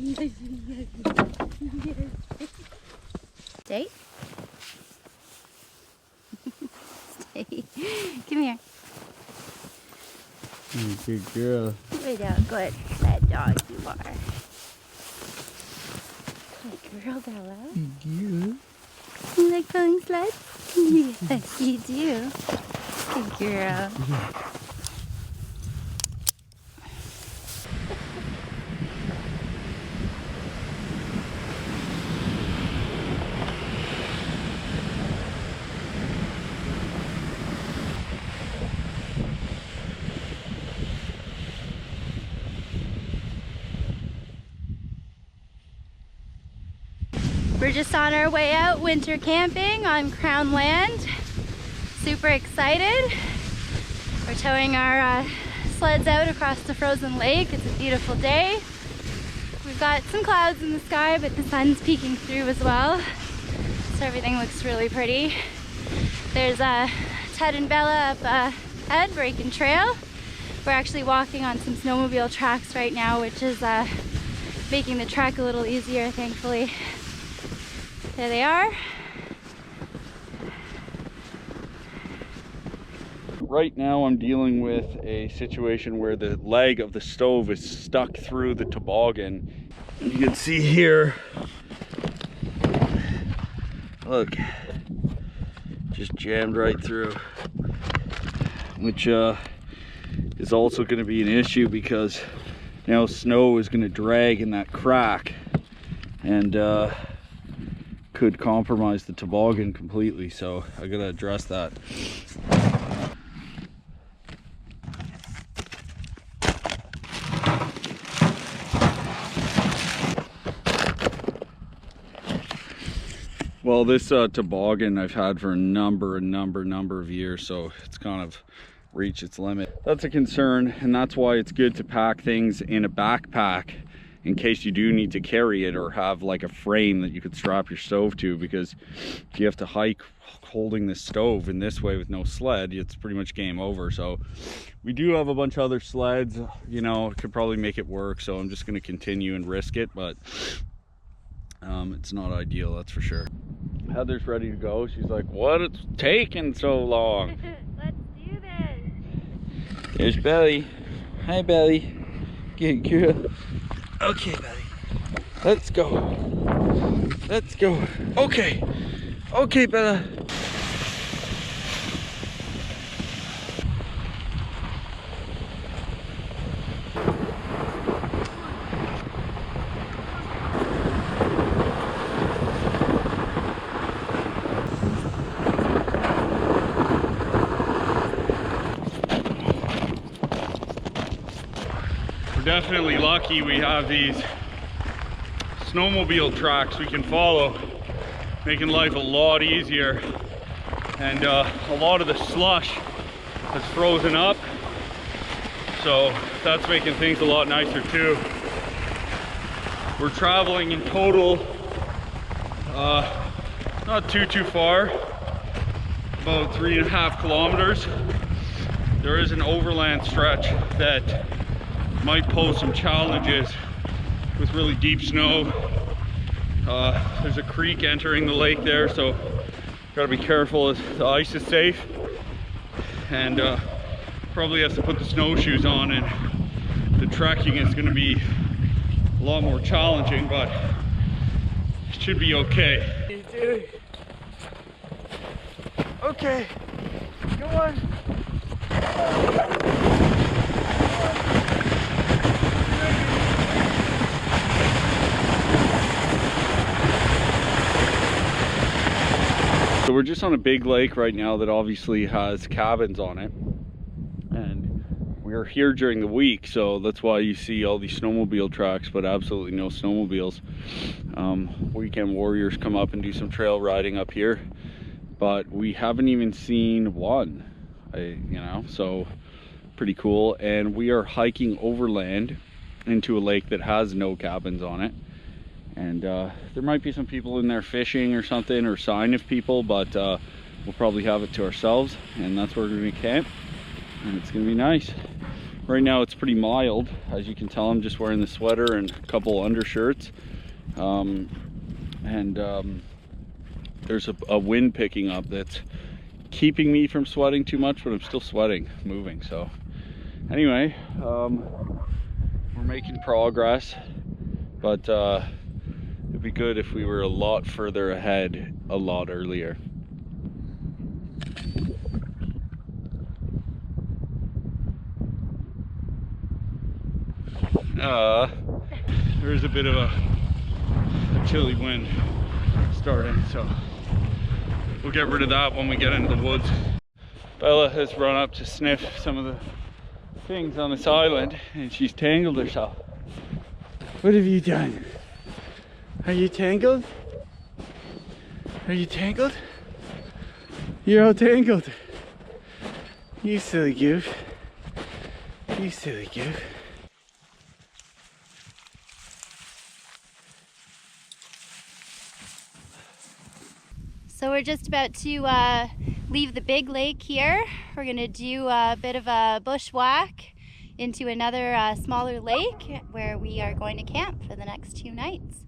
Stay. Stay. Come here. Good girl. Good dog. Good. Bad dog you are. Good girl, Bella. Good girl. You like pulling sleds? Yes, you do. Good girl. We're just on our way out winter camping on Crown Land. Super excited. We're towing our sleds out across the frozen lake. It's a beautiful day. We've got some clouds in the sky, but the sun's peeking through as well. So everything looks really pretty. There's Ted and Bella up ahead breaking trail. We're actually walking on some snowmobile tracks right now, which is making the trek a little easier, thankfully. There they are. Right now I'm dealing with a situation where the leg of the stove is stuck through the toboggan. And you can see here, look, just jammed right through, which is also going to be an issue because now snow is going to drag in that crack and could compromise the toboggan completely, so I gotta address that. Well, this toboggan I've had for a number of years, so it's kind of reached its limit. That's a concern, and that's why it's good to pack things in a backpack in case you do need to carry it, or have like a frame that you could strap your stove to, because if you have to hike holding this stove in this way with no sled, it's pretty much game over. So we do have a bunch of other sleds, you know, could probably make it work, so I'm just going to continue and risk it, but it's not ideal, that's for sure. Heather's ready to go. She's like, what, it's taking so long? Let's do this. There's Belly. Hi, Belly. Good girl. Okay, Belly. Let's go. Let's go. Okay. Okay, Bella. Definitely lucky we have these snowmobile tracks we can follow, making life a lot easier. And a lot of the slush has frozen up, so that's making things a lot nicer too. We're traveling in total not too far, about 3.5 kilometers. There is an overland stretch that might pose some challenges with really deep snow. There's a creek entering the lake there, so gotta be careful as the ice is safe, and probably have to put the snowshoes on, and the trekking is going to be a lot more challenging, but it should be okay. Okay, come on. So we're just on a big lake right now that obviously has cabins on it, and we're here during the week, so that's why you see all these snowmobile tracks but absolutely no snowmobiles. Weekend warriors come up and do some trail riding up here, but we haven't even seen one, you know, so pretty cool. And we are hiking overland into a lake that has no cabins on it. And there might be some people in there fishing or something, or sign of people, but we'll probably have it to ourselves, and that's where we're going to camp, and it's going to be nice. Right now it's pretty mild. As you can tell, I'm just wearing the sweater and a couple undershirts. There's a wind picking up that's keeping me from sweating too much, but I'm still sweating, moving. So anyway, we're making progress, but it'd be good if we were a lot further ahead a lot earlier. There's a bit of a chilly wind starting, so we'll get rid of that when we get into the woods. Bella has run up to sniff some of the things on this island and she's tangled herself. What have you done? Are you tangled? Are you tangled? You're all tangled. You silly goof. You silly goof. So we're just about to leave the big lake here. We're gonna do a bit of a bushwhack into another smaller lake where we are going to camp for the next 2 nights.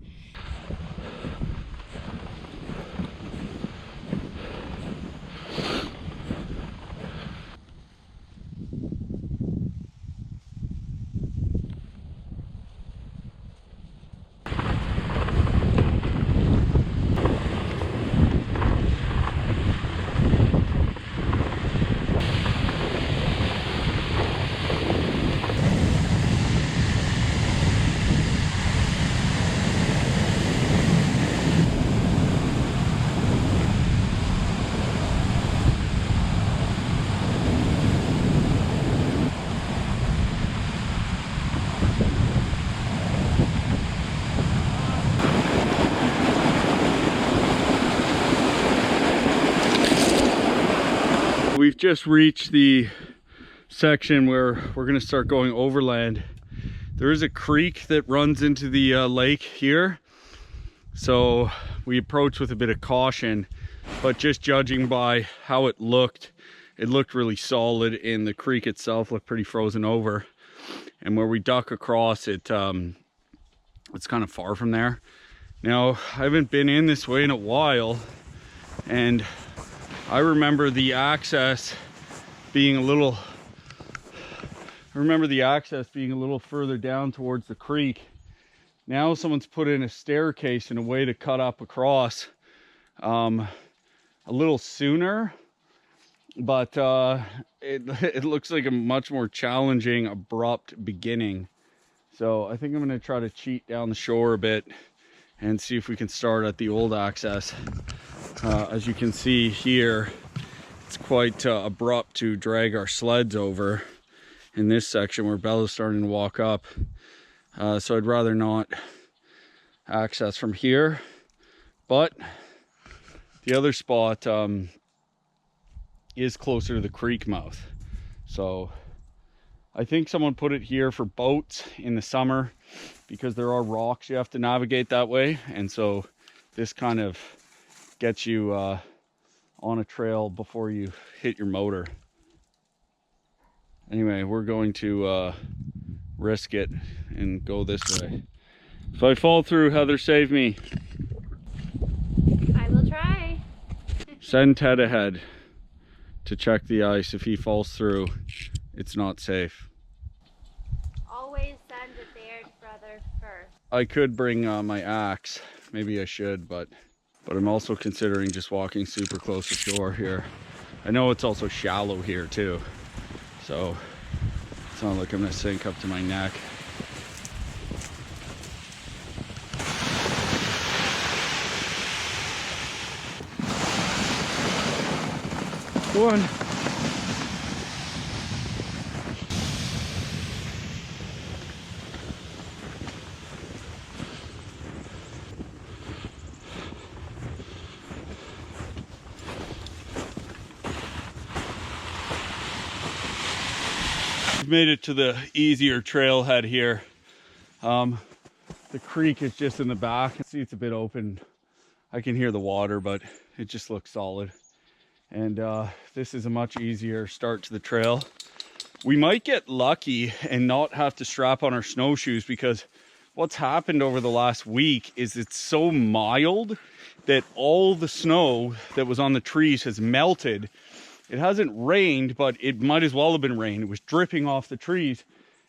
We've just reached the section where we're going to start going overland. There is a creek that runs into the lake here, so we approach with a bit of caution, but just judging by how it looked really solid, and the creek itself looked pretty frozen over. And where we duck across it, it's kind of far from there. Now, I haven't been in this way in a while, and I remember the access being a little further down towards the creek. Now someone's put in a staircase and a way to cut up across a little sooner, but it looks like a much more challenging, abrupt beginning. So I think I'm going to try to cheat down the shore a bit and see if we can start at the old access. As you can see here, it's quite abrupt to drag our sleds over in this section where Bella's starting to walk up. So I'd rather not access from here. But the other spot is closer to the creek mouth. So I think someone put it here for boats in the summer because there are rocks you have to navigate that way. And so this kind of gets you on a trail before you hit your motor. Anyway, we're going to risk it and go this way. If I fall through, Heather, save me. I will try. Send Ted ahead to check the ice. If he falls through, it's not safe. Always send a Baird brother first. I could bring my axe. Maybe I should, but I'm also considering just walking super close to shore here. I know it's also shallow here too, so it's not like I'm gonna sink up to my neck. Go on. We've made it to the easier trailhead here. The creek is just in the back. See, it's a bit open. I can hear the water, but it just looks solid. And this is a much easier start to the trail. we might get lucky and not have to strap on our snowshoes, because what's happened over the last week is it's so mild that all the snow that was on the trees has melted. It hasn't rained, but it might as well have been rain. It was dripping off the trees.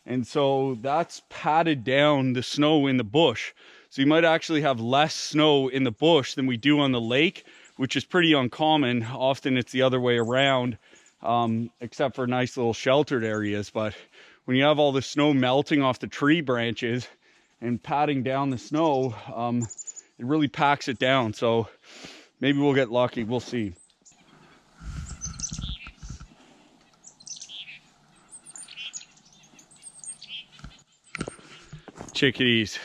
And so that's patted down the snow in the bush. So you might actually have less snow in the bush than we do on the lake, which is pretty uncommon. Often it's the other way around, except for nice little sheltered areas. But when you have all the snow melting off the tree branches and patting down the snow, it really packs it down. So maybe we'll get lucky. We'll see. Chickadees,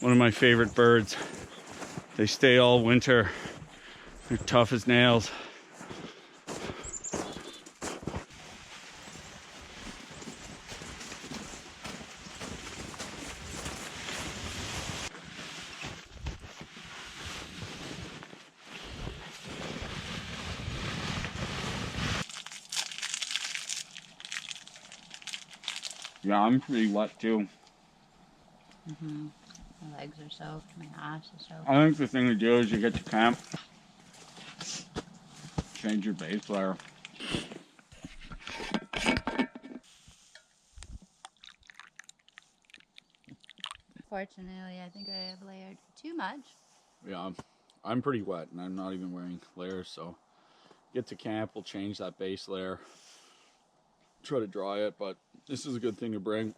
one of my favorite birds. They stay all winter. They're tough as nails. Yeah, I'm pretty wet too. Mm-hmm. My legs are soaked, my ass is soaked. I think the thing to do is you get to camp, change your base layer. Fortunately, I think I have layered too much. Yeah, I'm pretty wet and I'm not even wearing layers, so get to camp, we'll change that base layer, try to dry it, but this is a good thing to bring.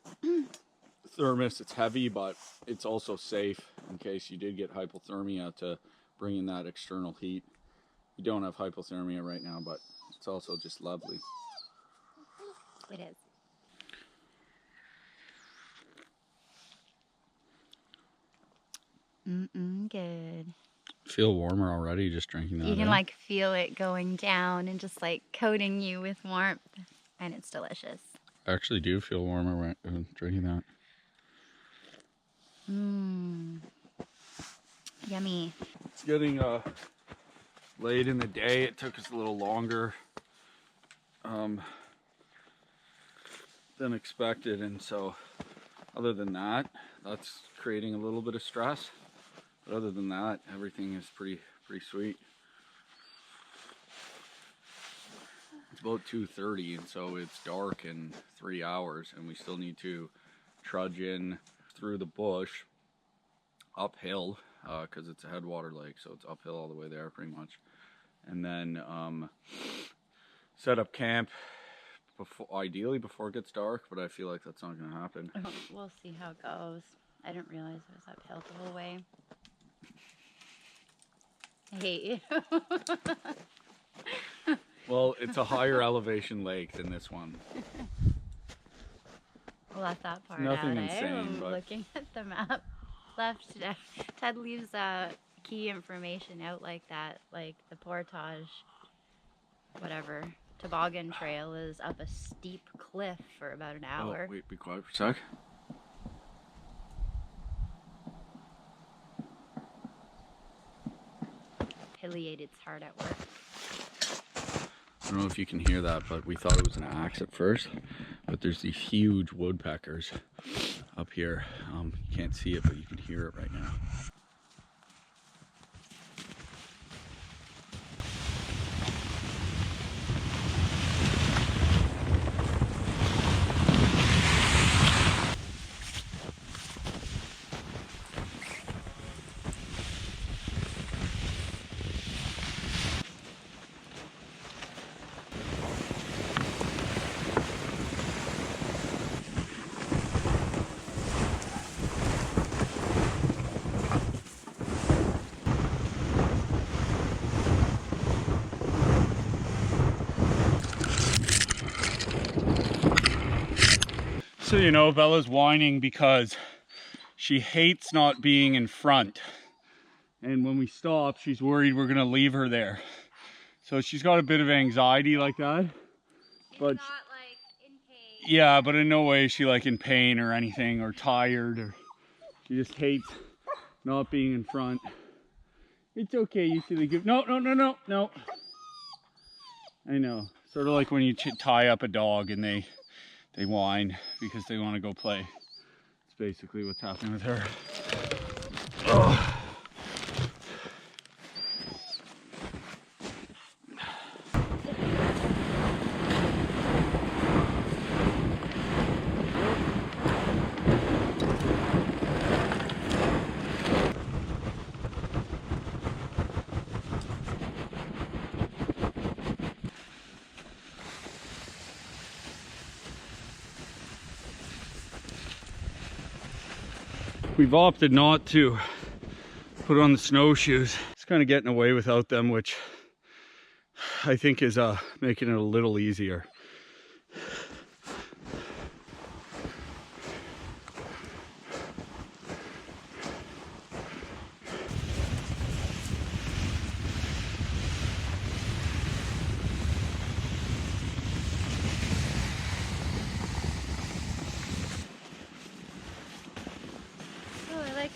Thermos, it's heavy, but it's also safe in case you did get hypothermia, to bring in that external heat. You don't have hypothermia right now, but it's also just lovely. It is. Good. Feel warmer already just drinking that. You can like feel it going down and just like coating you with warmth, and it's delicious. I actually do feel warmer when drinking that. Yummy. It's getting late in the day. It took us a little longer than expected, and so other than that, that's creating a little bit of stress. But other than that, everything is pretty sweet. It's about 2:30, and so it's dark in 3 hours, and we still need to trudge in through the bush uphill, because it's a headwater lake, so it's uphill all the way there pretty much, and then set up camp ideally before it gets dark, but I feel like that's not going to happen. We'll see how it goes. I didn't realize it was uphill the whole way. I hate you. Well, it's a higher elevation lake than this one. We'll let that part Nothing out. insane, I'm but looking at the map. Left today. Ted leaves key information out like that, like the portage, whatever, toboggan trail is up a steep cliff for about an hour. Oh, wait, be quiet for a sec. Pileated's hard at work. I don't know if you can hear that, but we thought it was an axe at first, but there's these huge woodpeckers up here. You can't see it, but you can hear it right now. So, you know, Bella's whining because she hates not being in front. And when we stop, she's worried we're gonna leave her there. So she's got a bit of anxiety like that. But not like in pain. yeah, but in no way is she like in pain or anything or tired, or she just hates not being in front. It's okay, you see the give. No. I know. Sort of like when you tie up a dog and they they whine because they want to go play. It's basically what's happening with her. Oh. We've opted not to put on the snowshoes. It's kind of getting away without them, which I think is making it a little easier.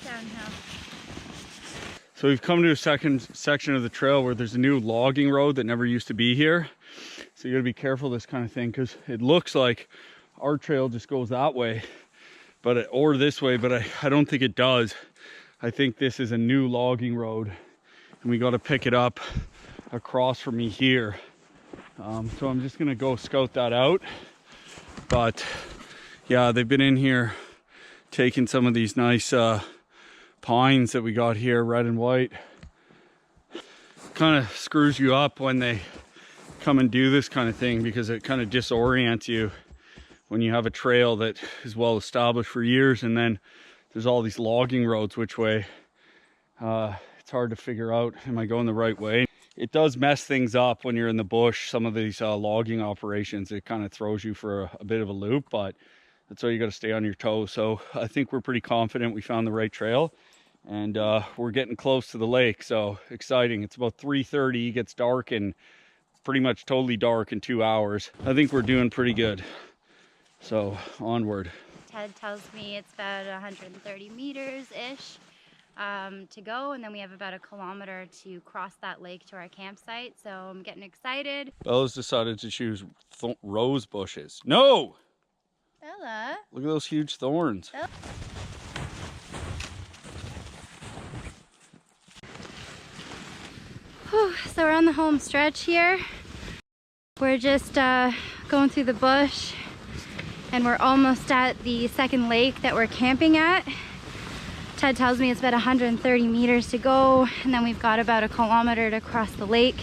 Downhill. So we've come to a second section of the trail where there's a new logging road that never used to be here. So you gotta be careful this kind of thing, because it looks like our trail just goes that way, or this way, but I don't think it does. I think this is a new logging road, and we got to pick it up across from me here. So I'm just gonna go scout that out. But yeah, they've been in here taking some of these nice pines that we got here, red and white. Kind of screws you up when they come and do this kind of thing, because it kind of disorients you when you have a trail that is well established for years and then there's all these logging roads which way. It's hard to figure out, am I going the right way? It does mess things up when you're in the bush. Some of these logging operations, it kind of throws you for a bit of a loop, but that's why you got to stay on your toes. So I think we're pretty confident we found the right trail, and we're getting close to the lake, so exciting. It's about 3:30, it gets dark, and pretty much totally dark in 2 hours. I think we're doing pretty good. So onward. Ted tells me it's about 130 meters-ish to go, and then we have about 1 kilometer to cross that lake to our campsite, so I'm getting excited. Bella's decided to choose rose bushes. No! Bella! Look at those huge thorns. Bella. Whew, so we're on the home stretch here. We're just going through the bush, and we're almost at the second lake that we're camping at. Ted tells me it's about 130 meters to go, and then we've got about 1 kilometer to cross the lake.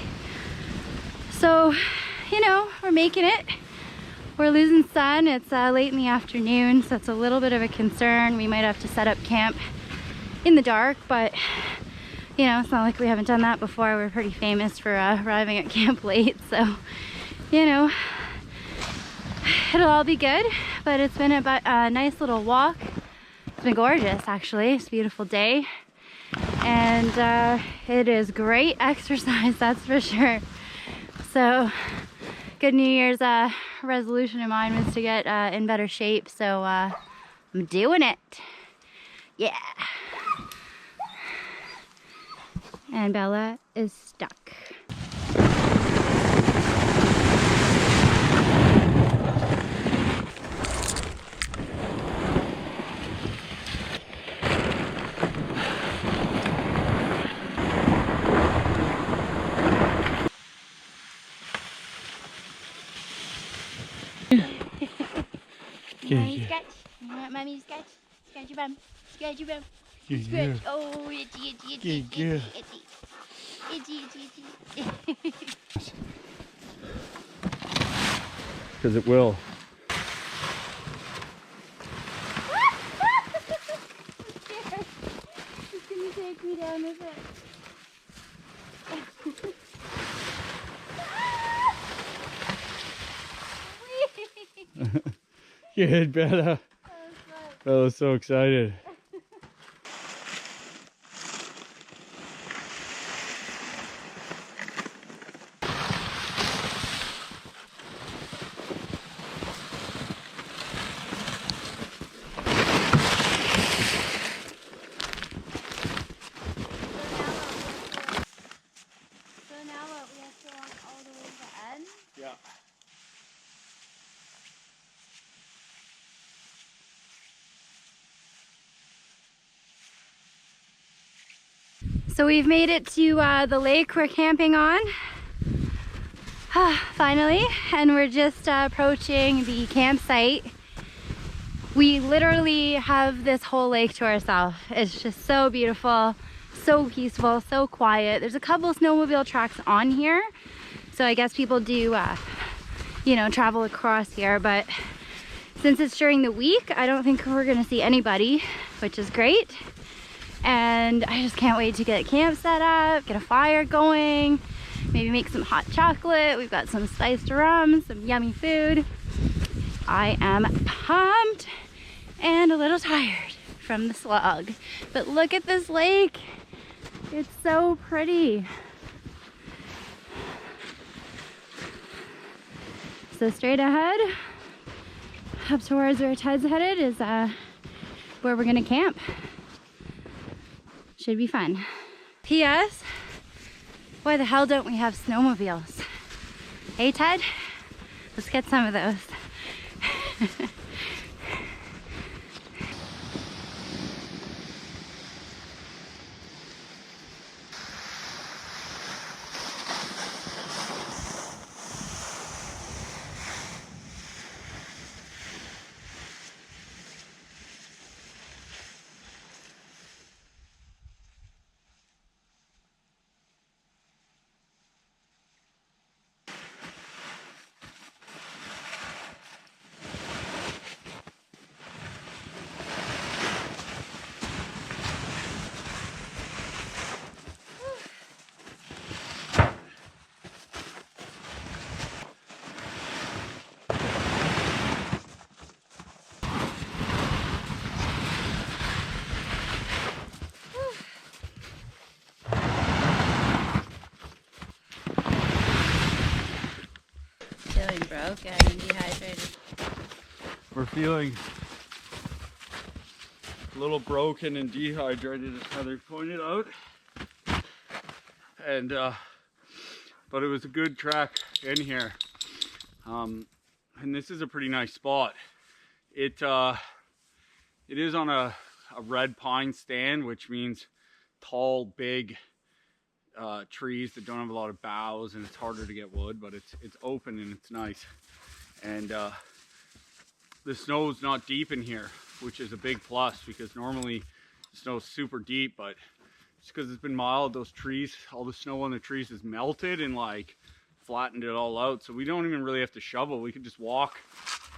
So, you know, we're making it. We're losing sun. It's late in the afternoon, so it's a little bit of a concern. We might have to set up camp in the dark, but you know, it's not like we haven't done that before. We're pretty famous for arriving at camp late, so you know, it'll all be good. But it's been a nice little walk. It's been gorgeous, actually. It's a beautiful day, and it is great exercise, that's for sure. So good New Year's resolution of mine was to get in better shape, so I'm doing it. Yeah. And Bella is stuck. Yeah. Sketch. You want mommy to sketch? Sketch your bum. Sketch your bum. Yeah. Sketch. Oh, itchy, itchy, itchy, Yeah. itchy, itchy, itchy, itchy. Because it will. I'm scared. It's gonna take me down with it. Good, Bella. Bella's so excited. So we've made it to the lake we're camping on. Finally, and we're just approaching the campsite. We literally have this whole lake to ourselves. It's just so beautiful, so peaceful, so quiet. There's a couple snowmobile tracks on here, so I guess people do you know, travel across here, but since it's during the week, I don't think we're gonna see anybody, which is great. And I just can't wait to get camp set up, get a fire going, maybe make some hot chocolate. We've got some spiced rum, some yummy food. I am pumped and a little tired from the slog. But look at this lake. It's so pretty. So straight ahead, up towards where Ted's headed is where we're gonna camp. Should be fun. P.S. Why the hell don't we have snowmobiles? Hey Ted, let's get some of those. Feeling broken and dehydrated. We're feeling a little broken and dehydrated, as Heather pointed out. And but it was a good trek in here. And this is a pretty nice spot. It is on a red pine stand, which means tall, big trees that don't have a lot of boughs, and it's harder to get wood, but it's open and it's nice. And the snow is not deep in here, which is a big plus, because normally the snow is super deep, but just because it's been mild, those trees, all the snow on the trees is melted and like flattened it all out. So we don't even really have to shovel. We could just walk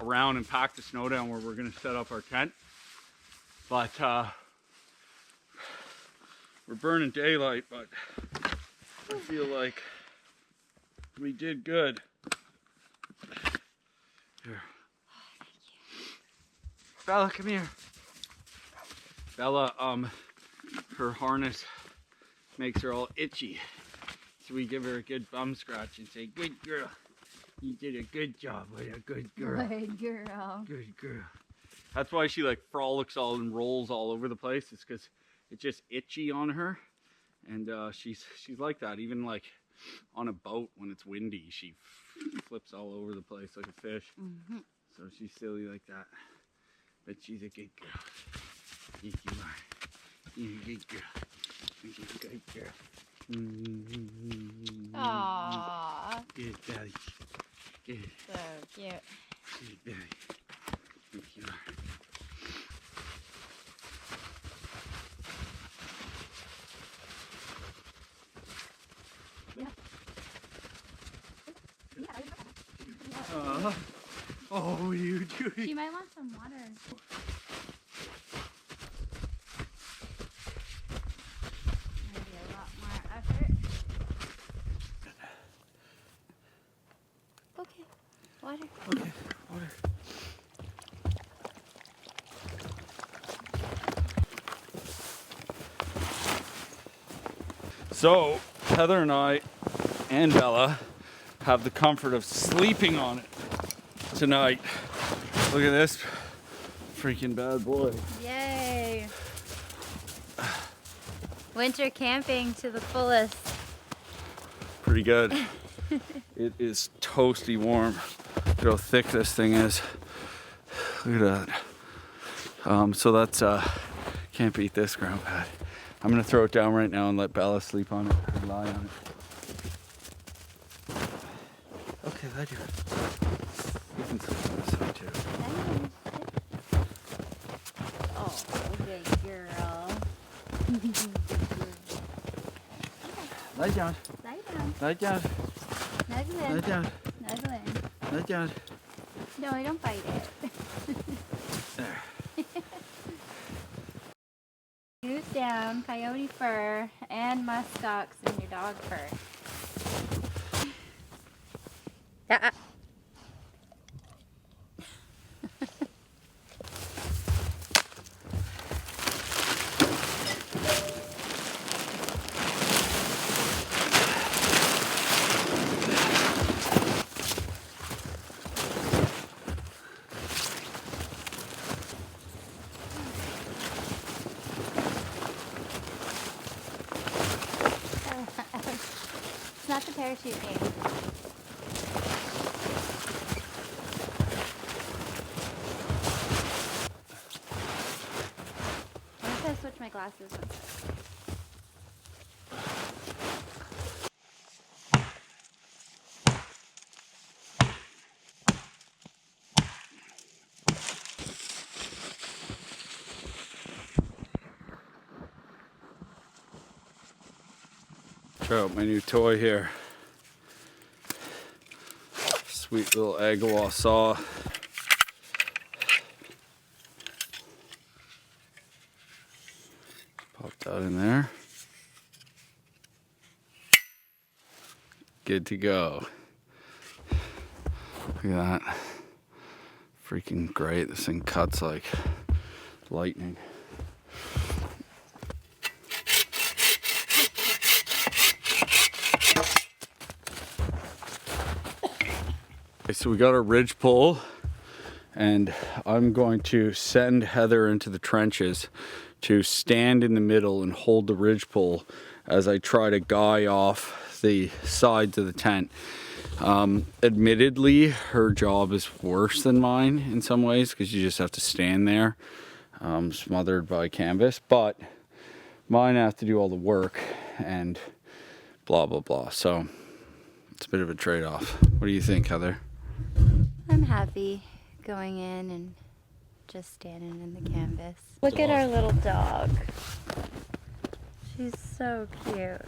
around and pack the snow down where we're going to set up our tent. But we're burning daylight, but I feel like we did good. Here. Bella, come here. Bella, her harness makes her all itchy. So we give her a good bum scratch and say, "Good girl. You did a good job with a good girl." Good girl. Good girl. That's why she like frolics all and rolls all over the place. It's because it's just itchy on her. And she's like that. Even like on a boat when it's windy, she flips all over the place like a fish. Mm-hmm. So she's silly like that. But she's a good girl. Yes, you are. You're a good girl. You're a good girl. Mm-hmm. Aww. Good belly. Good. So cute. Good belly. Yes, you are. Oh, you do. She might want some water. Maybe a lot more effort. Okay, water. Okay, water. So, Heather and I and Bella have the comfort of sleeping on it tonight. Look at this freaking bad boy. Yay. Winter camping to the fullest. Pretty good. It is toasty warm. Look at how thick this thing is. Look at that. So that's, can't beat this ground pad. I'm gonna throw it down right now and let Bella sleep on it, or lie on it. Okay, let you. You can sleep on this side too. Oh, good girl. Lie down. Lie down. Lie down. Snuggle in. Lie down. Snuggle in. Lie down. No, I don't bite it. There. Goose down, coyote fur, and muskox in your dog fur. It's not the parachute game. I'm just gonna switch my glasses. Try out my new toy here. Sweet little Agawa saw. Pop that in there. Good to go. Look at that. Freaking great. This thing cuts like lightning. Okay, so we got our ridge pole, and I'm going to send Heather into the trenches to stand in the middle and hold the ridge pole as I try to guy off the sides of the tent. Admittedly, her job is worse than mine in some ways because you just have to stand there smothered by canvas, but mine have to do all the work and blah blah blah, so it's a bit of a trade-off. What do you think, Heather? I'm happy going in and just standing in the canvas. Look at our little dog. She's so cute.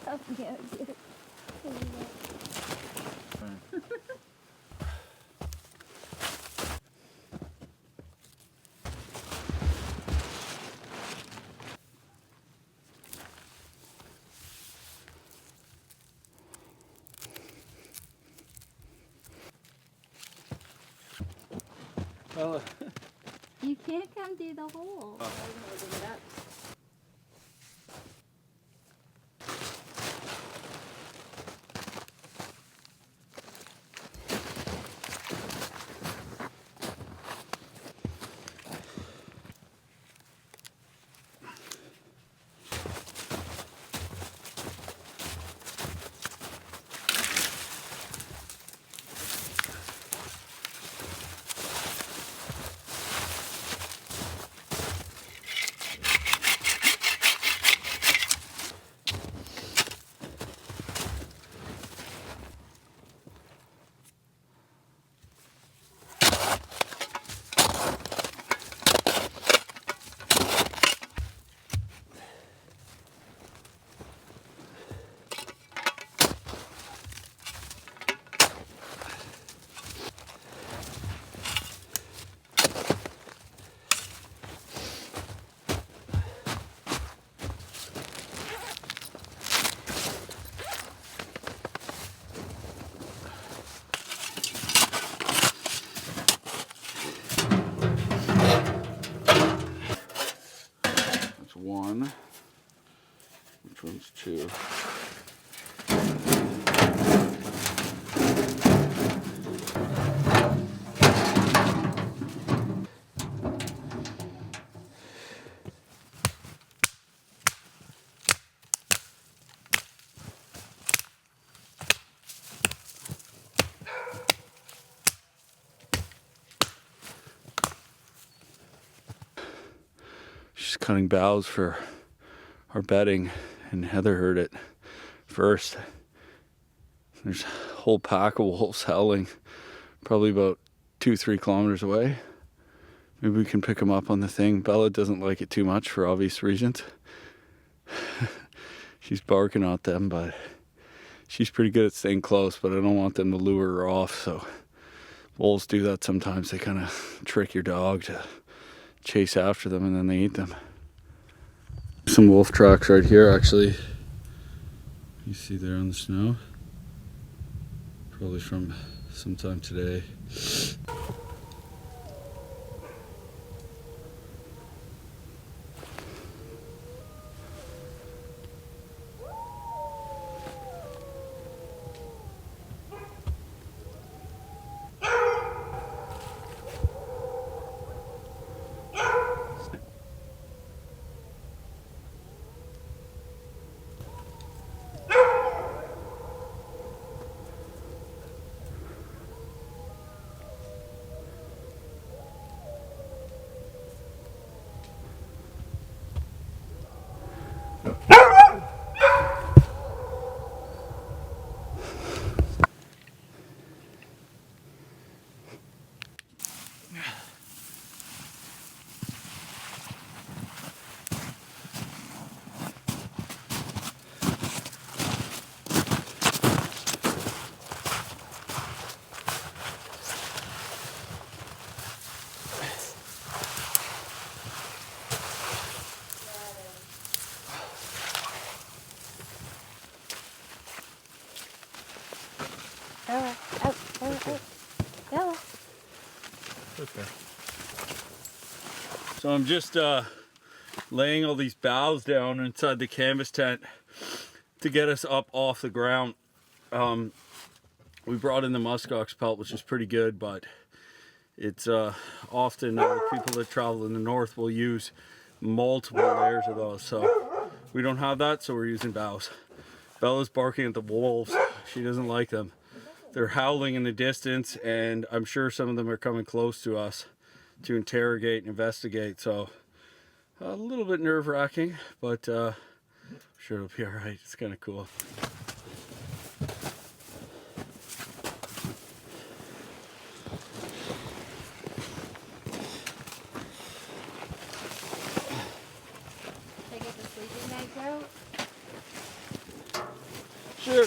Oh, yeah, cute. Bella. You can't come through the hole. cutting boughs for our bedding, and Heather heard it first. There's a whole pack of wolves howling, probably about 2-3 kilometers away. Maybe we can pick them up on the thing. Bella doesn't like it too much for obvious reasons. She's barking at them, but she's pretty good at staying close, but I don't want them to lure her off. So wolves do that sometimes. They kind of trick your dog to chase after them, and then they eat them. Some wolf tracks right here, actually. You see there on the snow. Probably from sometime today. Bella, out, Bella, out. Bella. Okay. So I'm just laying all these boughs down inside the canvas tent to get us up off the ground. We brought in the muskox pelt, which is pretty good, but it's often people that travel in the north will use multiple layers of those. So we don't have that, so we're using boughs. Bella's barking at the wolves. She doesn't like them. They're howling in the distance, and I'm sure some of them are coming close to us to interrogate and investigate. So a little bit nerve-wracking, but I'm sure it'll be all right. It's kind of cool. Should I get the sleeping bags out? Sure.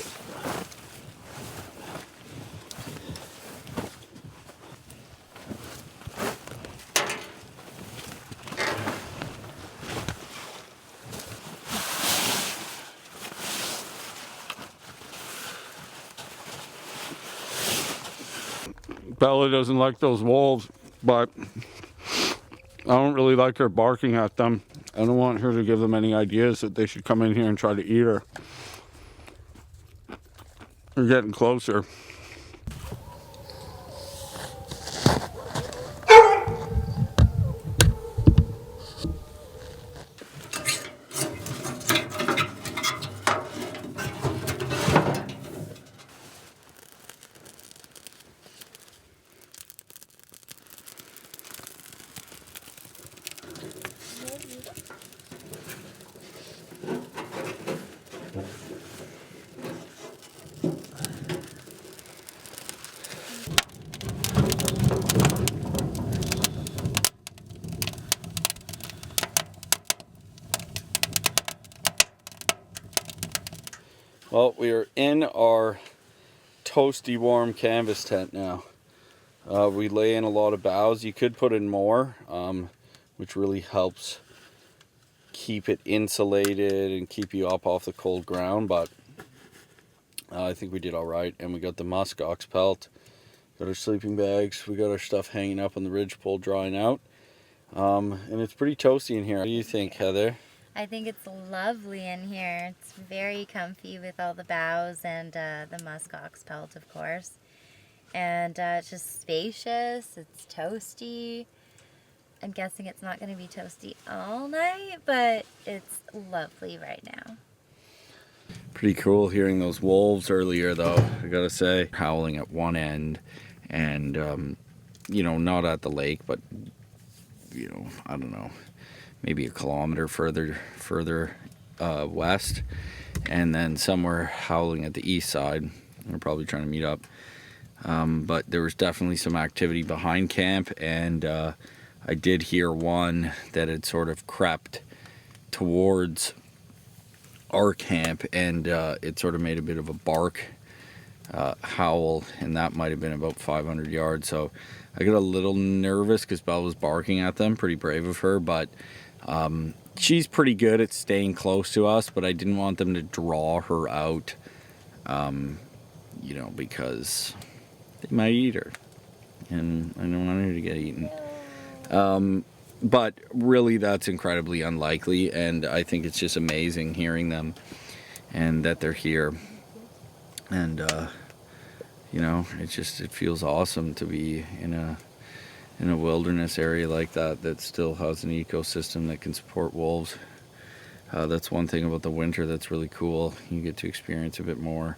Bella doesn't like those wolves, but I don't really like her barking at them. I don't want her to give them any ideas that they should come in here and try to eat her. They're getting closer. Well, we are in our toasty warm canvas tent now. We lay in a lot of boughs. You could put in more, which really helps keep it insulated and keep you up off the cold ground, but I think we did all right. And we got the muskox pelt, got our sleeping bags, we got our stuff hanging up on the ridgepole drying out, and it's pretty toasty in here. What do you think, Heather? I think it's lovely in here. It's very comfy with all the boughs and the muskox pelt, of course. And it's just spacious, it's toasty. I'm guessing it's not going to be toasty all night, but it's lovely right now. Pretty cool hearing those wolves earlier, though, I gotta say. Howling at one end, and, you know, not at the lake, but, you know, I don't know. maybe a kilometer further west, and then somewhere howling at the east side. We're probably trying to meet up. But there was definitely some activity behind camp, and I did hear one that had sort of crept towards our camp, and it sort of made a bit of a bark howl, and that might have been about 500 yards. So I got a little nervous because Belle was barking at them. Pretty brave of her, but she's pretty good at staying close to us, but I didn't want them to draw her out, you know, because they might eat her, and I don't want her to get eaten. But really, that's incredibly unlikely, and I think it's just amazing hearing them and that they're here. And you know, it feels awesome to be in a wilderness area like that that still has an ecosystem that can support wolves. That's one thing about the winter that's really cool. You get to experience a bit more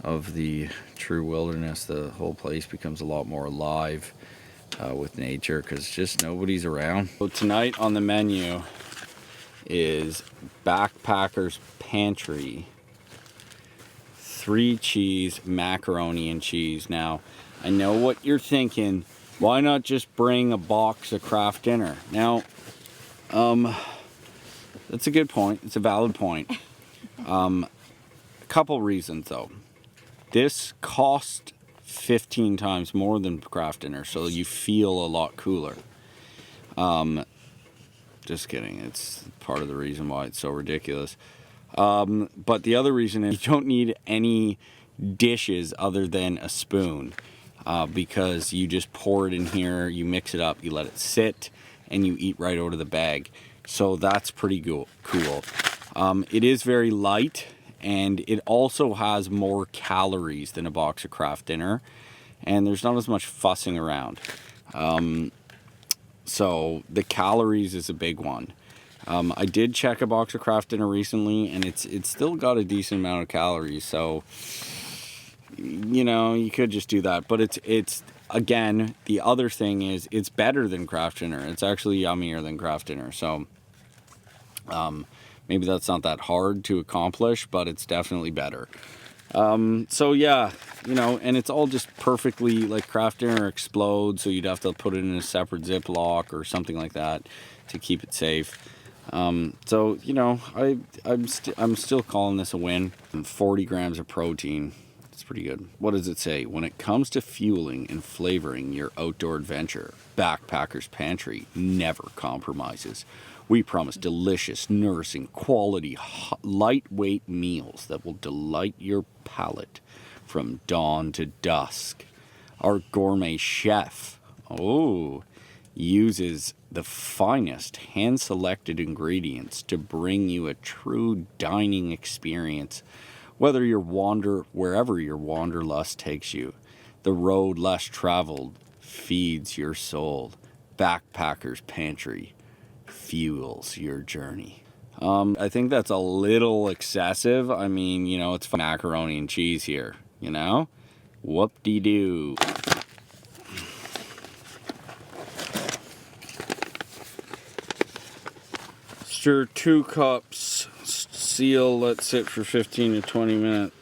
of the true wilderness. The whole place becomes a lot more alive with nature because just nobody's around. So tonight on the menu is Backpacker's Pantry 3-cheese macaroni and cheese. Now, I know what you're thinking. Why not just bring a box of Kraft Dinner? Now, that's a good point. It's a valid point. A couple reasons though. This cost 15 times more than Kraft Dinner, so you feel a lot cooler. Just kidding. It's part of the reason why it's so ridiculous. But the other reason is you don't need any dishes other than a spoon, because you just pour it in here, you mix it up, you let it sit, and you eat right out of the bag. So that's pretty cool. It is very light, and it also has more calories than a box of Kraft Dinner, and there's not as much fussing around. So the calories is a big one. I did check a box of Kraft Dinner recently, and it's still got a decent amount of calories. So, you know, you could just do that. But it's again, the other thing is it's better than Kraft Dinner. It's actually yummier than Kraft Dinner. So, maybe that's not that hard to accomplish, but it's definitely better. So yeah, you know, and it's all just perfectly, like Kraft Dinner explodes, so you'd have to put it in a separate Ziploc or something like that to keep it safe. So, you know, I'm still calling this a win. 40 grams of protein. It's pretty good. What does it say? When it comes to fueling and flavoring your outdoor adventure, Backpacker's Pantry never compromises. We promise delicious, nourishing, quality, lightweight meals that will delight your palate from dawn to dusk. Our gourmet chef, uses the finest hand-selected ingredients to bring you a true dining experience, wherever your wanderlust takes you. The road less traveled feeds your soul. Backpacker's Pantry fuels your journey. I think that's a little excessive. I mean, you know, it's macaroni and cheese here, you know? Whoop-de-doo. Stir 2 cups, seal, let sit for 15 to 20 minutes.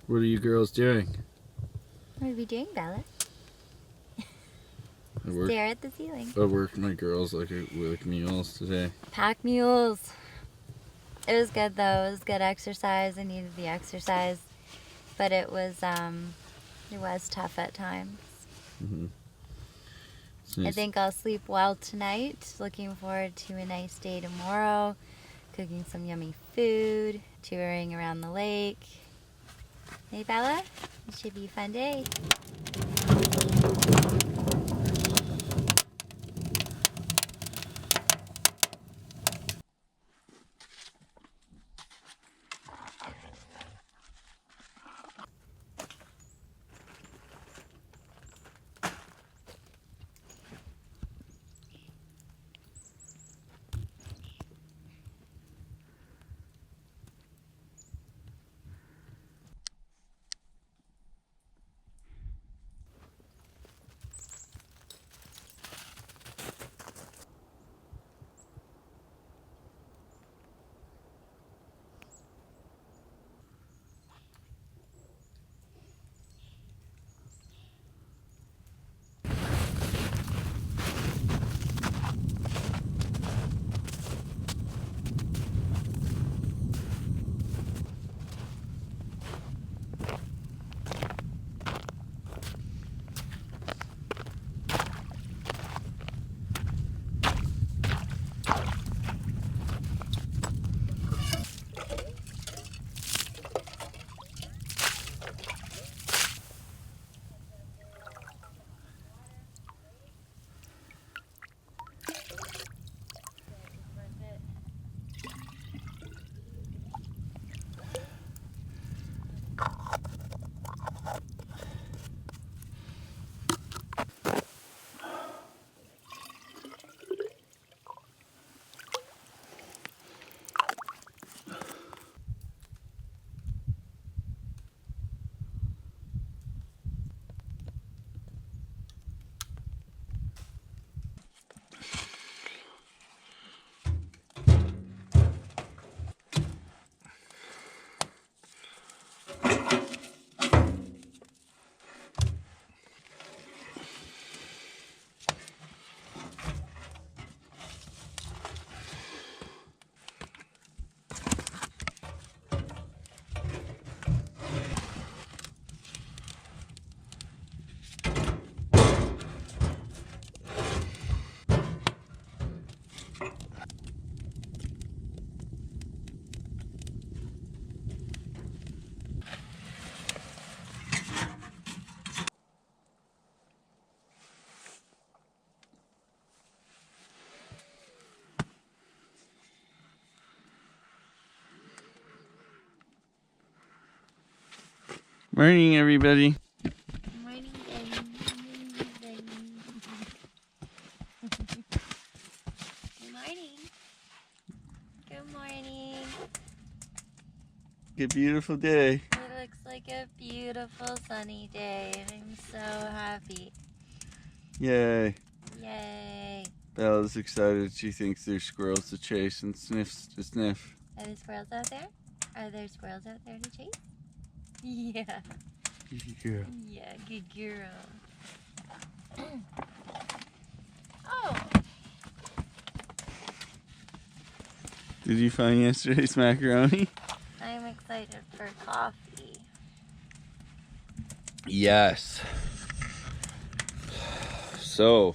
What are you girls doing? What are we doing, Bella? Stare at the ceiling. I worked my girls like mules today. Pack mules. It was good though. It was good exercise. I needed the exercise, but it was tough at times. Mm-hmm. Nice. I think I'll sleep well tonight. Looking forward to a nice day tomorrow. Cooking some yummy food. Touring around the lake. Hey Bella, it should be a fun day. Morning, everybody. Morning, Good morning. Good morning. A beautiful day. It looks like a beautiful sunny day. I'm so happy. Yay. Yay. Bella's excited. She thinks there's squirrels to chase and sniffs to sniff. Are there squirrels out there? Are there squirrels out there to chase? Yeah. Good girl. Yeah, good girl. Oh. Did you find yesterday's macaroni? I'm excited for coffee. Yes. So,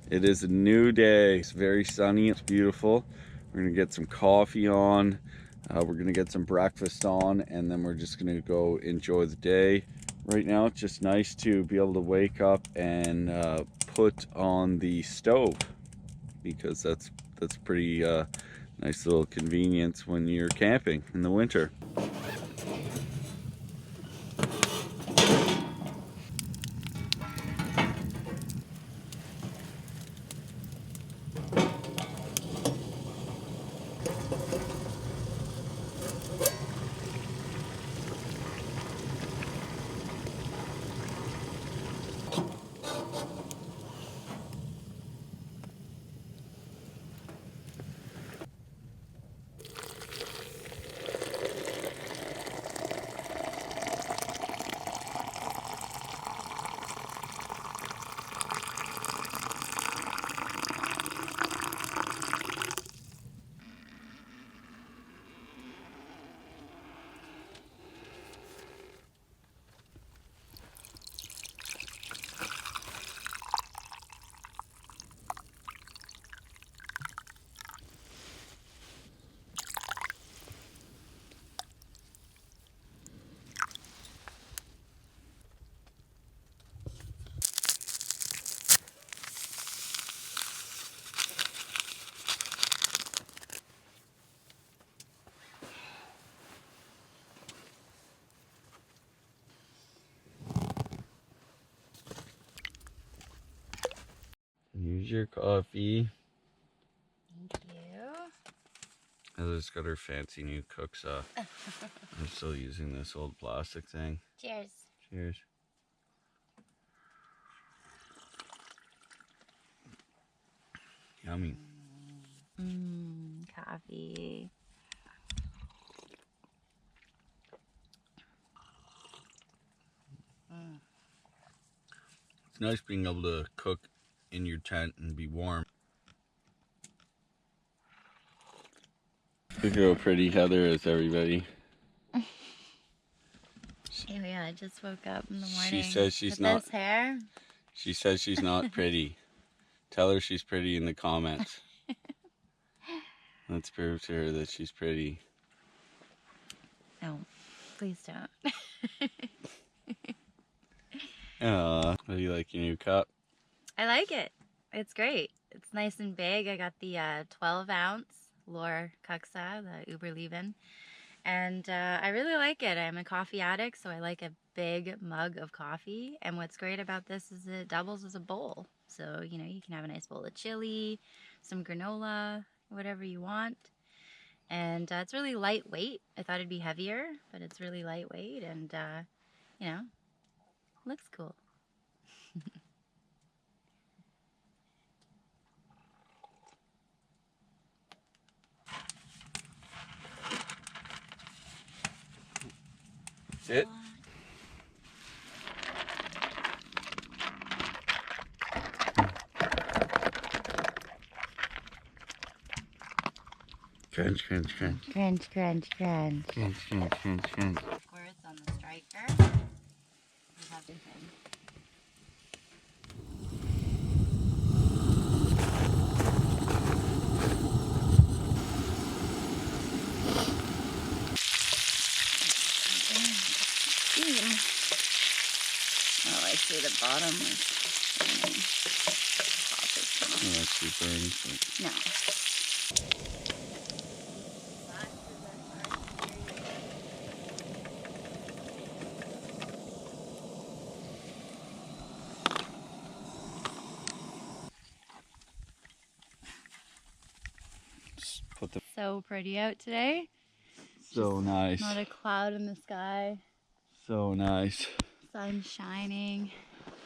it is a new day. It's very sunny. It's beautiful. We're going to get some coffee on. We're going to get some breakfast on. And then we're just going to go enjoy the day. Right now, it's just nice to be able to wake up and put on the stove. Because that's pretty nice little convenience when you're camping in the winter. Here's your coffee. Thank you. Heather's got her fancy new cooksaw. I'm still using this old plastic thing. Cheers. Cheers. Yummy. Coffee. It's nice being able to cook in your tent and be warm. Look how pretty Heather is, everybody. Oh yeah, I just woke up in the morning. She says she's with not. This hair. She says she's not pretty. Tell her she's pretty in the comments. Let's prove to her that she's pretty. No, please don't. What do you like your new cup? I like it. It's great. It's nice and big. I got the 12-ounce Lore Cuxa, the Uberleben. And I really like it. I'm a coffee addict, so I like a big mug of coffee. And what's great about this is it doubles as a bowl. So, you know, you can have a nice bowl of chili, some granola, whatever you want. And it's really lightweight. I thought it'd be heavier, but it's really lightweight and, you know, looks cool. Sit. Crunch, crunch, crunch. Crunch, crunch, crunch. Crunch, crunch, crunch, crunch. Squirts on the striker. There's everything. Oh, I see the bottom was Oh, that's super burning. No. so pretty out today. So nice. Not a cloud in the sky. So nice. Sun shining.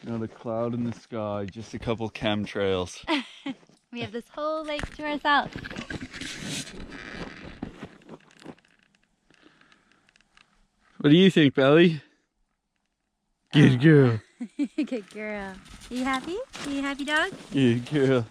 Not a cloud in the sky, just a couple chemtrails. We have this whole lake to ourselves. What do you think, Belly? Good girl. Good girl. Are you happy? Are you happy, dog? Good girl.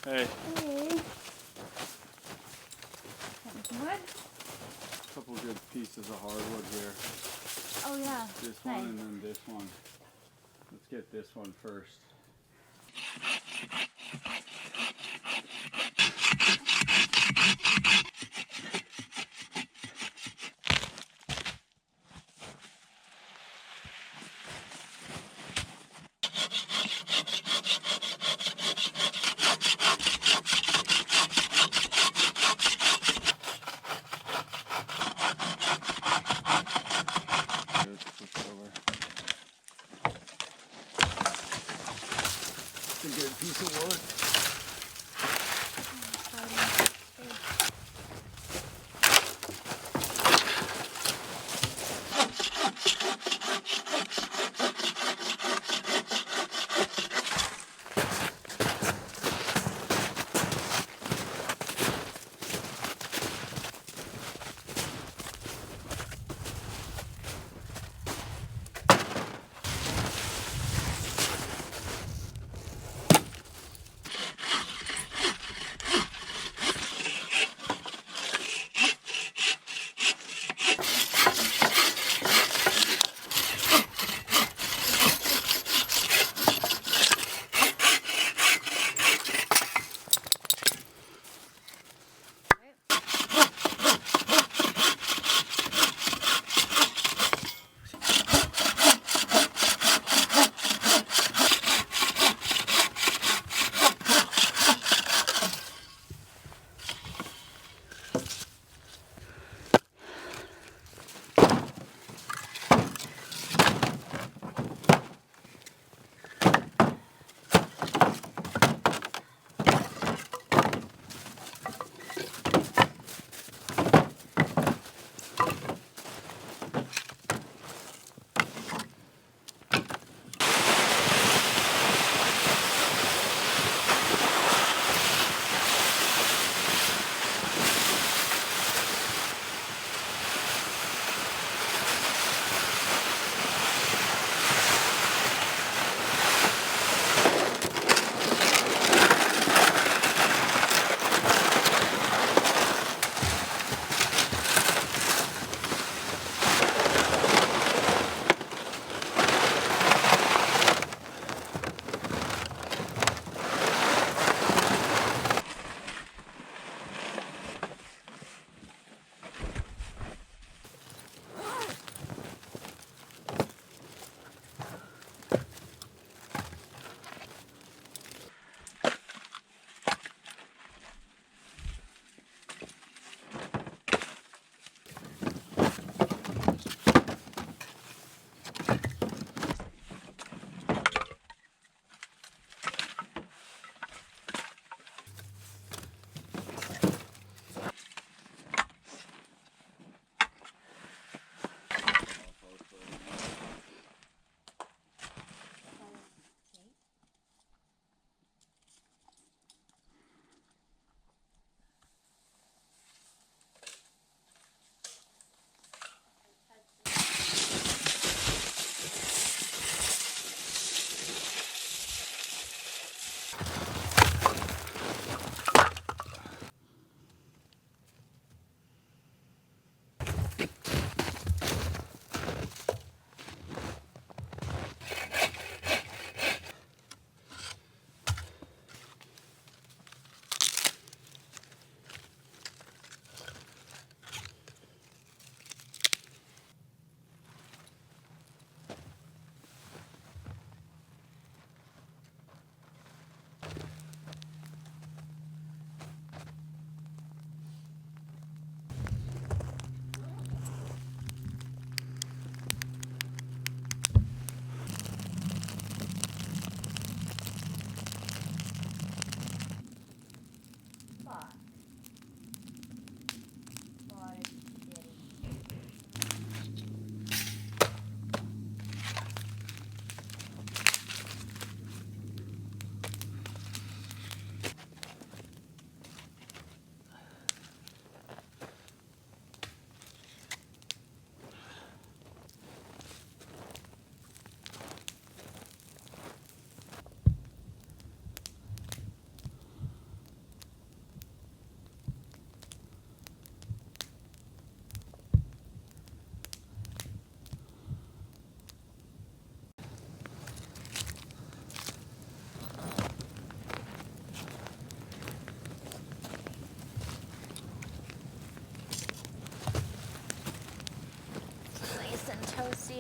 Hey. Hey. Some wood? A couple good pieces of hardwood here. Oh yeah. This Nice. one and then this one. Let's get this one first.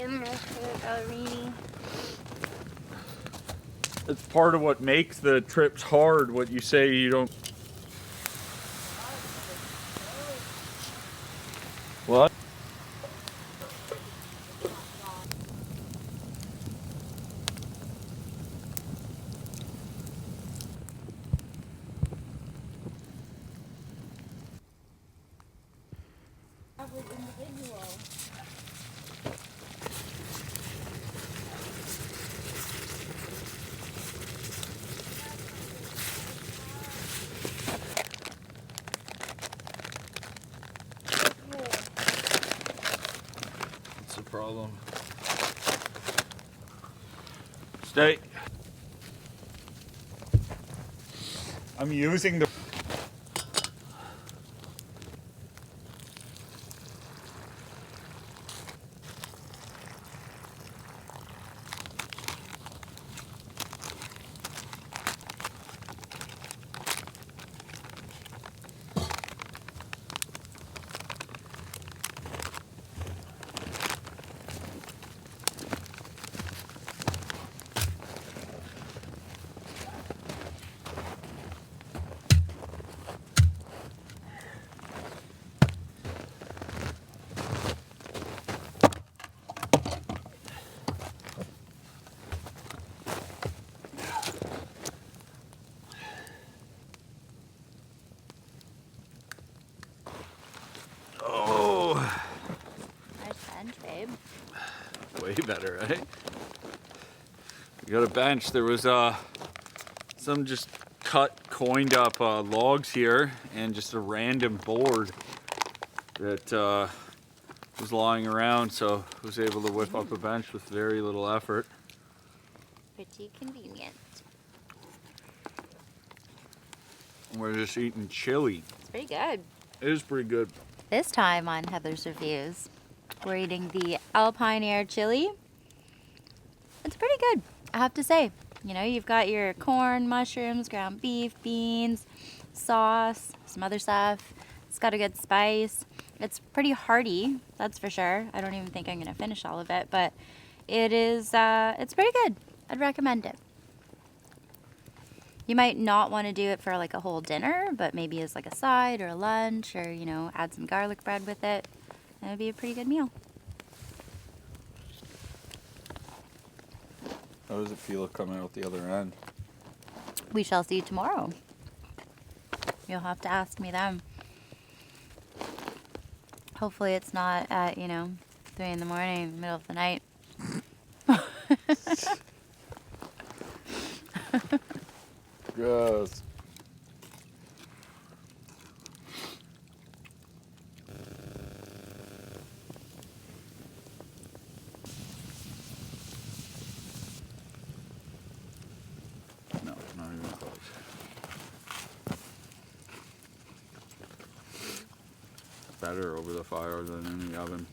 in there for the ballerini. It's part of what makes the trips hard, what you say you don't. What? What's the problem? Stay. I'm using the. Way better, right? We got a bench. There was some just coined up logs here and just a random board that was lying around, so I was able to whip up a bench with very little effort. Pretty convenient. We're just eating chili. It's pretty good. It is pretty good. This time on Heather's Reviews, we're eating the Alpine Air chili. It's pretty good, I have to say. You know, you've got your corn, mushrooms, ground beef, beans, sauce, some other stuff. It's got a good spice. It's pretty hearty, that's for sure. I don't even think I'm gonna finish all of it, but it is, it's pretty good. I'd recommend it. You might not want to do it for like a whole dinner, but maybe as like a side or a lunch, or, you know, add some garlic bread with it. That would be a pretty good meal. How does it feel coming out the other end? We shall see tomorrow. You'll have to ask me then. Hopefully it's not at, you know, 3 in the morning, in the middle of the night. Yes. No, not even close. Better over the fire than in the oven.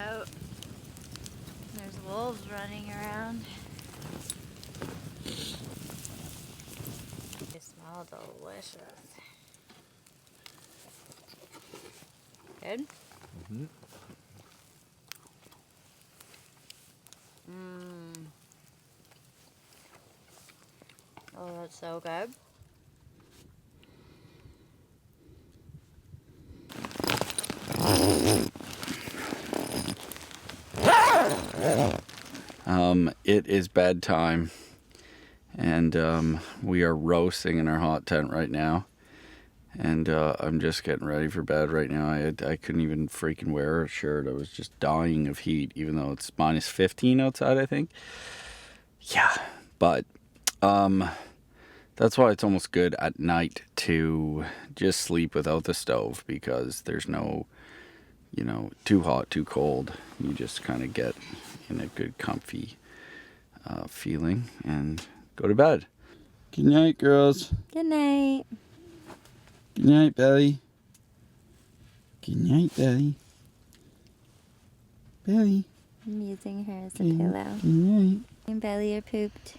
Oh, there's wolves running around. They smell delicious. Good? Mm-hmm. Oh, that's so good. It is bedtime, and we are roasting in our hot tent right now, and I'm just getting ready for bed right now. I couldn't even freaking wear a shirt. I was just dying of heat, even though it's minus 15 outside, I think. Yeah, but that's why it's almost good at night to just sleep without the stove, because there's no, you know, too hot, too cold. You just kind of get in a good comfy feeling and go to bed. Good night, girls. Good night. Good night, Belly. Good night, Belly. Belly. I'm using her as a Good, pillow. good night. And Belly are pooped.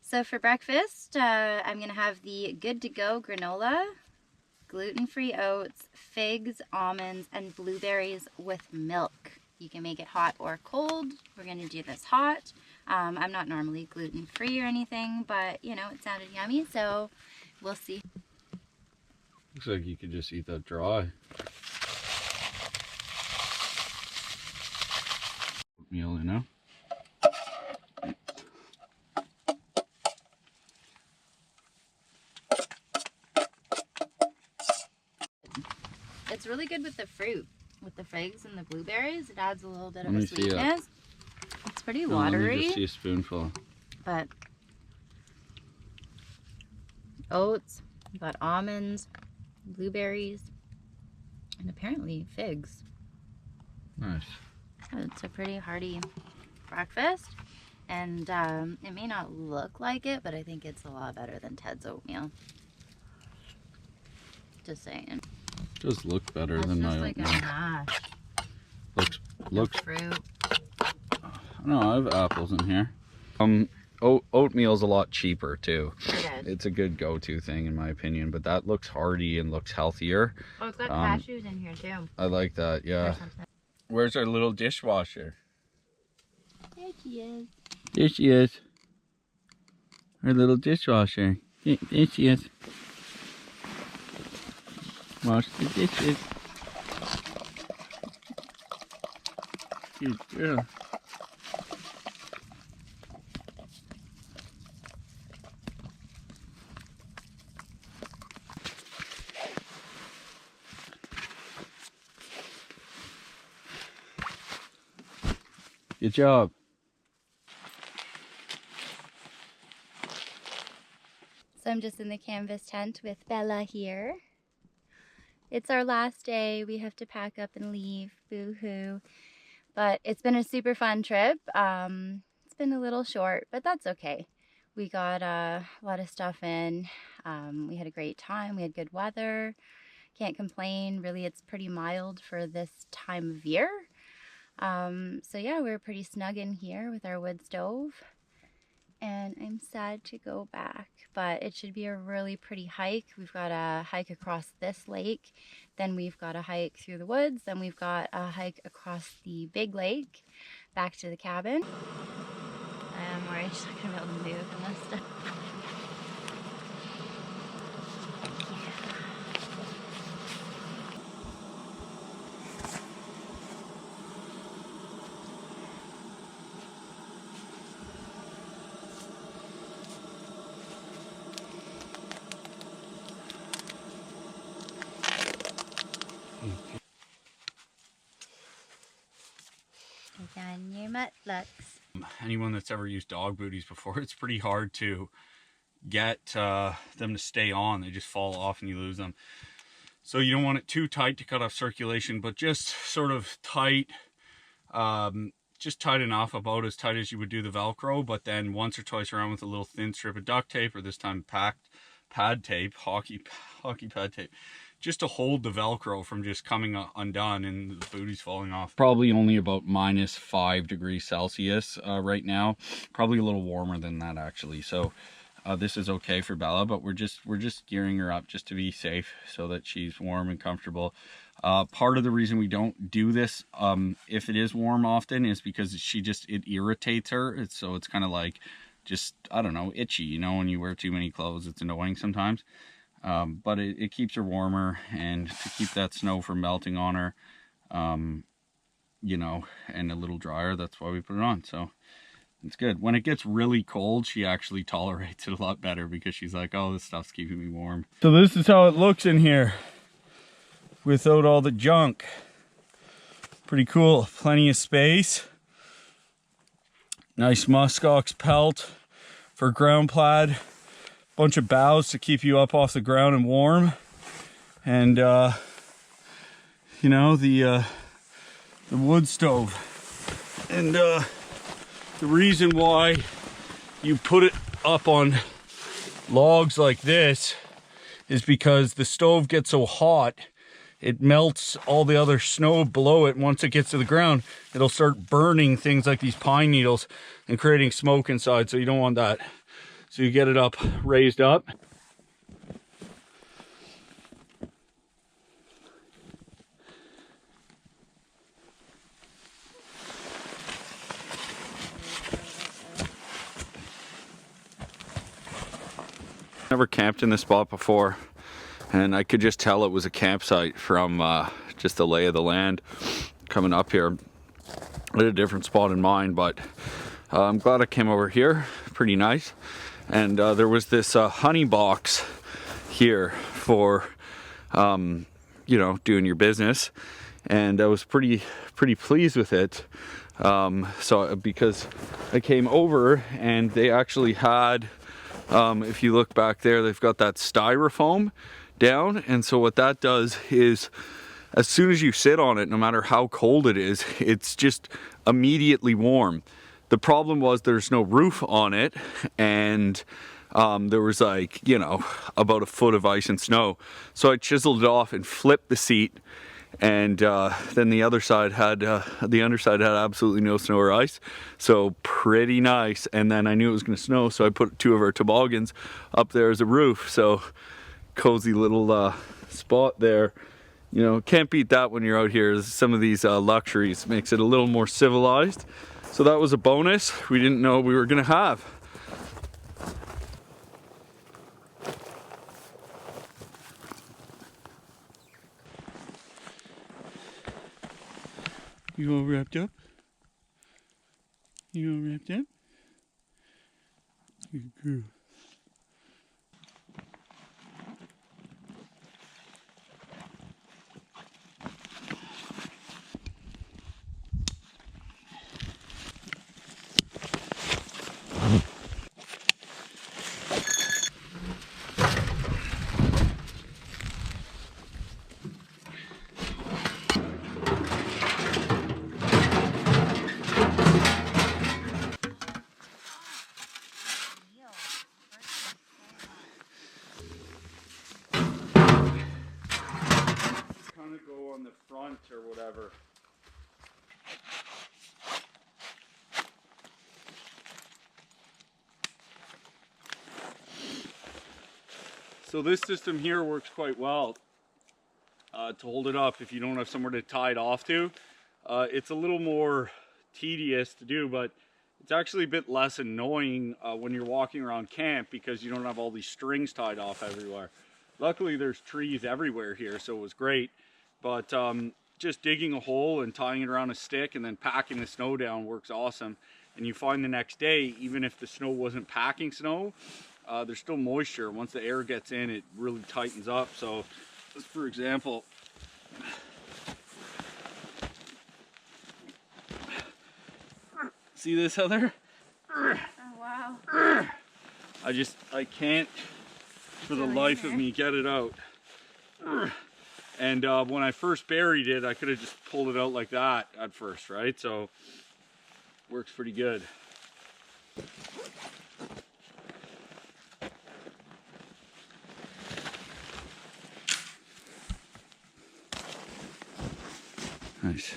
So for breakfast, I'm going to have the Good to Go granola, gluten-free oats, figs, almonds, and blueberries with milk. You can make it hot or cold. We're going to do this hot. I'm not normally gluten-free or anything, but you know, it sounded yummy, so we'll see. Looks like you could just eat that dry. Oatmeal, you know? It's really good with the fruit, with the figs and the blueberries. It adds a little bit of Let a me see it. sweetness. It's pretty No, let me watery, just see a spoonful. but oats, we've got almonds, blueberries, and apparently figs. Nice. So it's a pretty hearty breakfast, and it may not look like it, but I think it's a lot better than Ted's oatmeal. Just saying. Does look better That's than just my like a oatmeal. mash. Looks. Fruit. No, I have apples in here. Oatmeal's a lot cheaper too. It is. It's a good go-to thing in my opinion, but that looks hearty and looks healthier. Oh, it's got cashews in here too. I like that, yeah. Where's our little dishwasher? There she is. There she is. Our little dishwasher. There she is. Wash the dishes. Good girl. Good job. So I'm just in the canvas tent with Bella here. It's our last day. We have to pack up and leave. Boo-hoo. But it's been a super fun trip. It's been a little short, but that's okay. We got a lot of stuff in. We had a great time. We had good weather. Can't complain. Really, it's pretty mild for this time of year. So yeah, we were pretty snug in here with our wood stove. and I'm sad to go back, but it should be a really pretty hike. We've got a hike across this lake, then we've got a hike through the woods, then we've got a hike across the big lake back to the cabin. I'm worried she's not gonna be able to move in this stuff. Done your mutlux. Anyone that's ever used dog booties before, it's pretty hard to get them to stay on. They just fall off and you lose them. So you don't want it too tight to cut off circulation, but just sort of tight, just tight enough, about as tight as you would do the Velcro, but then once or twice around with a little thin strip of duct tape, or this time packed pad tape, hockey pad tape, just to hold the Velcro from just coming undone and the booties falling off. Probably only about -5 degrees Celsius right now. Probably a little warmer than that actually. So this is okay for Bella, but we're just gearing her up just to be safe so that she's warm and comfortable. Part of the reason we don't do this if it is warm often is because it irritates her. So it's kind of like just, I don't know, itchy, you know, when you wear too many clothes, it's annoying sometimes. But it keeps her warmer, and to keep that snow from melting on her, you know, and a little drier, that's why we put it on. So it's good. When it gets really cold, she actually tolerates it a lot better because she's like, oh, this stuff's keeping me warm. So this is how it looks in here without all the junk. Pretty cool. Plenty of space. Nice muskox pelt for ground plaid. Bunch of boughs to keep you up off the ground and warm, and you know, the wood stove. And the reason why you put it up on logs like this is because the stove gets so hot it melts all the other snow below it. Once it gets to the ground, it'll start burning things like these pine needles and creating smoke inside, so you don't want that. So you get it up, raised up. Never camped in this spot before, and I could just tell it was a campsite from just the lay of the land coming up here. I had a different spot in mind, but I'm glad I came over here. Pretty nice. And there was this honey box here for, you know, doing your business, and I was pretty pleased with it. So because I came over and they actually had, if you look back there, they've got that styrofoam down, and so what that does is, as soon as you sit on it, no matter how cold it is, it's just immediately warm. The problem was there's no roof on it, and there was, like, you know, about a foot of ice and snow. So I chiseled it off and flipped the seat, and then the underside had absolutely no snow or ice. So pretty nice. And then I knew it was going to snow, so I put 2 of our toboggans up there as a roof. So cozy little spot there. You know, can't beat that when you're out here. Some of these luxuries makes it a little more civilized. So that was a bonus we didn't know we were gonna have. You all wrapped up? You all wrapped up? Good girl. So this system here works quite well to hold it up if you don't have somewhere to tie it off to. It's a little more tedious to do, but it's actually a bit less annoying when you're walking around camp because you don't have all these strings tied off everywhere. Luckily there's trees everywhere here, so it was great. But just digging a hole and tying it around a stick and then packing the snow down works awesome. And you find the next day, even if the snow wasn't packing snow, there's still moisture. Once the air gets in, it really tightens up. So just for example, see this, Heather? Oh, wow. I can't for the life of me get it out. And when I first buried it, I could have just pulled it out like that at first, right? So works pretty good. Nice.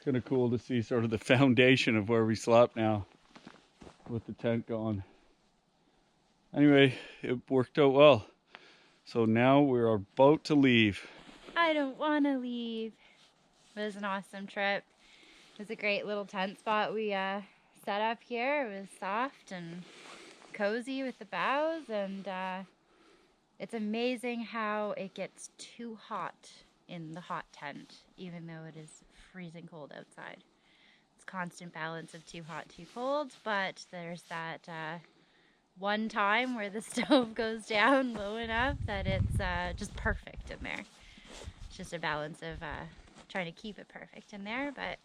Kind of cool to see sort of the foundation of where we slept now with the tent gone. Anyway, it worked out well. So now we're about to leave. I don't want to leave. It was an awesome trip. It was a great little tent spot we set up here. It was soft and cozy with the boughs, and it's amazing how it gets too hot in the hot tent, even though it is freezing cold outside. It's constant balance of too hot, too cold, but there's that one time where the stove goes down low enough that it's just perfect in there. It's just a balance of trying to keep it perfect in there, but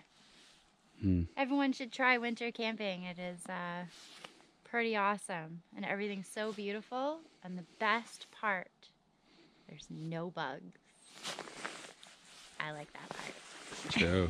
everyone should try winter camping. It is pretty awesome, and everything's so beautiful, and the best part, there's no bugs. I like that part. Joe.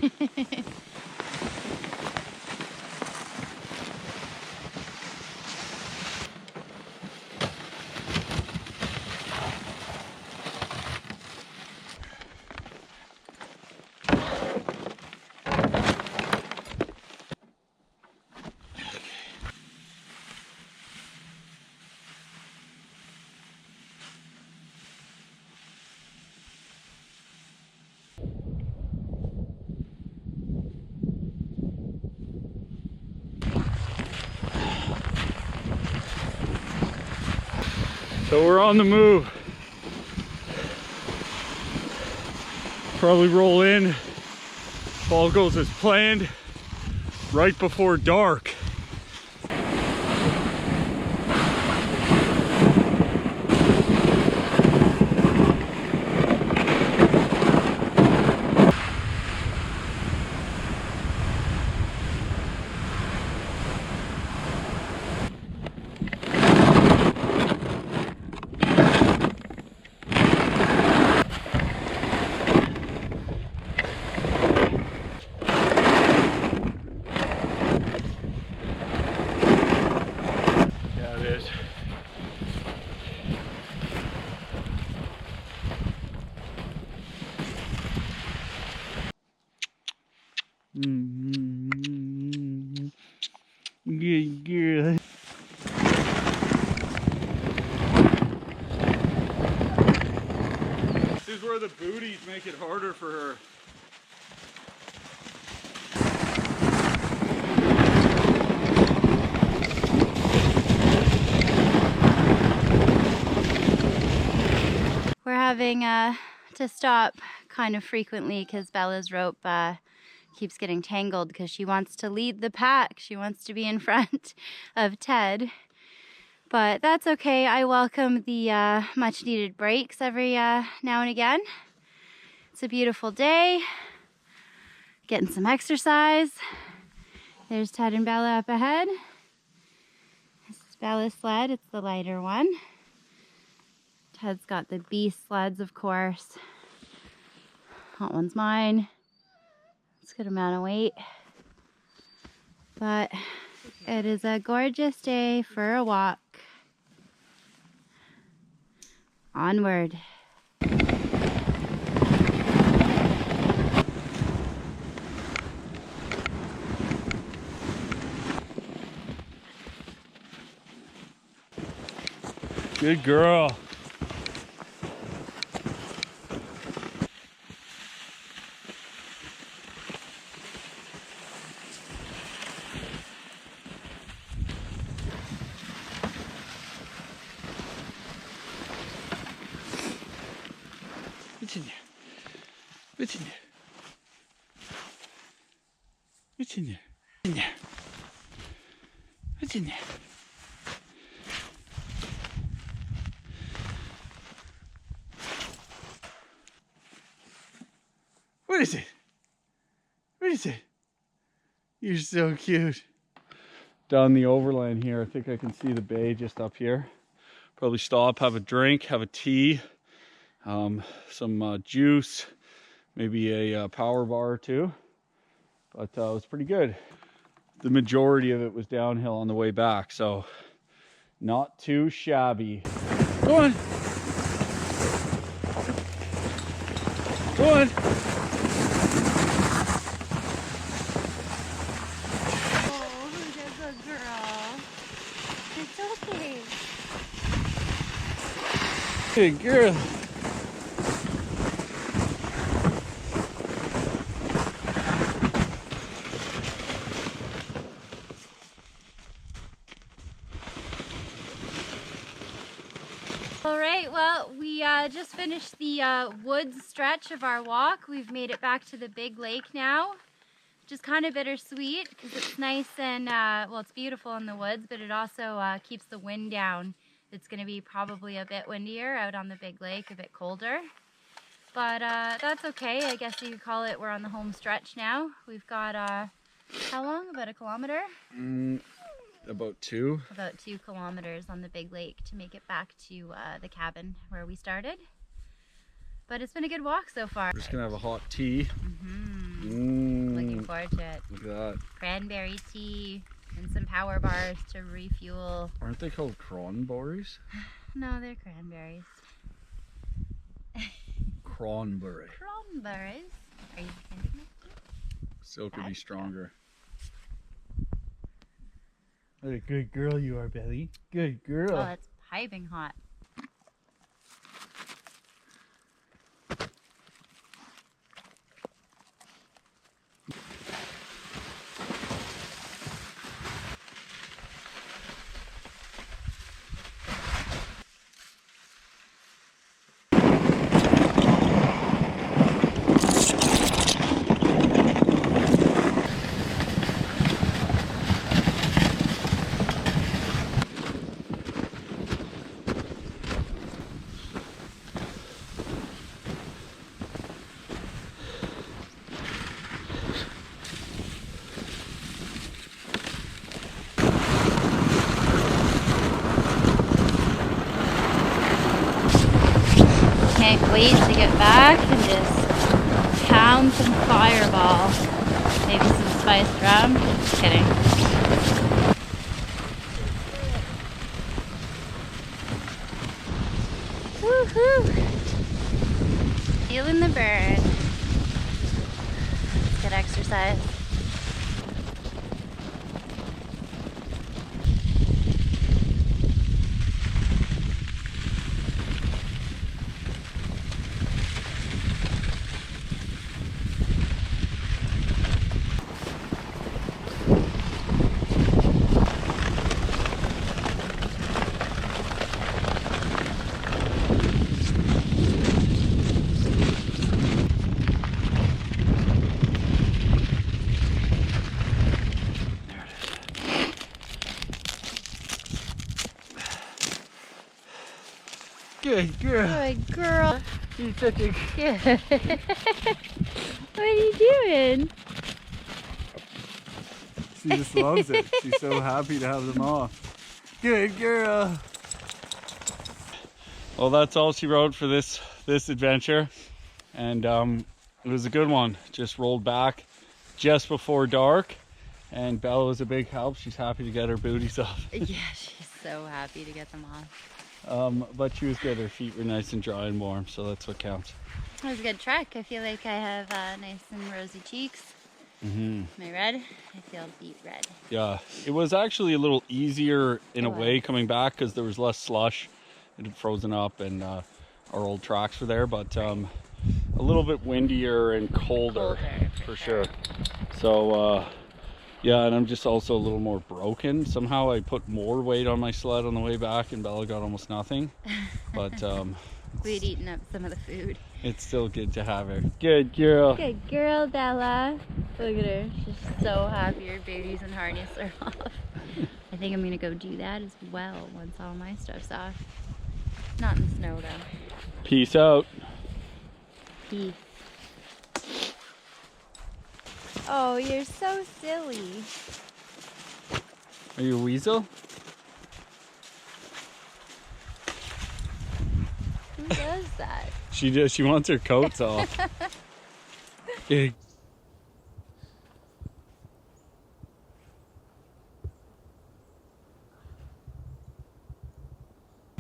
So we're on the move. Probably roll in, if all goes as planned, right before dark. Yeah. This is where the booties make it harder for her. We're having to stop kind of frequently because Bella's rope keeps getting tangled because she wants to lead the pack. She wants to be in front of Ted. But that's okay. I welcome the much needed breaks every now and again. It's a beautiful day. Getting some exercise. There's Ted and Bella up ahead. This is Bella's sled. It's the lighter one. Ted's got the beast sleds, of course. That one's mine. It's a good amount of weight. But it is a gorgeous day for a walk. Onward. Good girl. What's in there? What's in there? What's in there? In there? What's in there? What is it? What is it? You're so cute. Down the overland here, I think I can see the bay just up here. Probably stop, have a drink, have a tea, some juice, maybe a power bar or two. But it was pretty good. The majority of it was downhill on the way back, so not too shabby. Go on. Go on. Good girl. All right, well, we just finished the woods stretch of our walk. We've made it back to the big lake now, which is kind of bittersweet because it's nice and, well, it's beautiful in the woods, but it also keeps the wind down. It's going to be probably a bit windier out on the big lake, a bit colder. But that's okay. I guess you could call it we're on the home stretch now. We've got, how long? About a kilometer? About 2. About 2 kilometers on the big lake to make it back to the cabin where we started. But it's been a good walk so far. We're just going to have a hot tea. Looking forward to it. Look at that. Cranberry tea. And some power bars to refuel. Aren't they called cranberries? No, they're cranberries. Cranberry. Cranberries. Are you thinking of? Still could be stronger. What a good girl you are, Betty. Good girl. Oh, it's piping hot. Can't wait to get back and just pound some Fireball. Maybe some spiced rum. Just kidding. Woohoo! Feeling the burn. Let's get exercise. Good girl. Good girl. She's such a Good. What are you doing? She just loves it. She's so happy to have them off. Good girl. Well, that's all she wrote for this adventure, and it was a good one. Just rolled back just before dark, and Bella was a big help. She's happy to get her booties off. Yeah, she's so happy to get them off. But she was good. Her feet were nice and dry and warm, so that's what counts. It was a good trek. I feel like I have nice and rosy cheeks. Am I red? I feel beet red. Yeah, it was actually a little easier in a way coming back because there was less slush. It had frozen up and our old tracks were there, but a little bit windier and colder for sure. So yeah, and I'm just also a little more broken. Somehow I put more weight on my sled on the way back and Bella got almost nothing. But we'd eaten up some of the food. It's still good to have her. Good girl. Good girl, Bella. Look at her. She's so happy her booties and harness are off. I think I'm gonna go do that as well once all my stuff's off. Not in the snow though. Peace out. Peace. Oh, you're so silly. Are you a weasel? Who does that? She wants her coats off. Good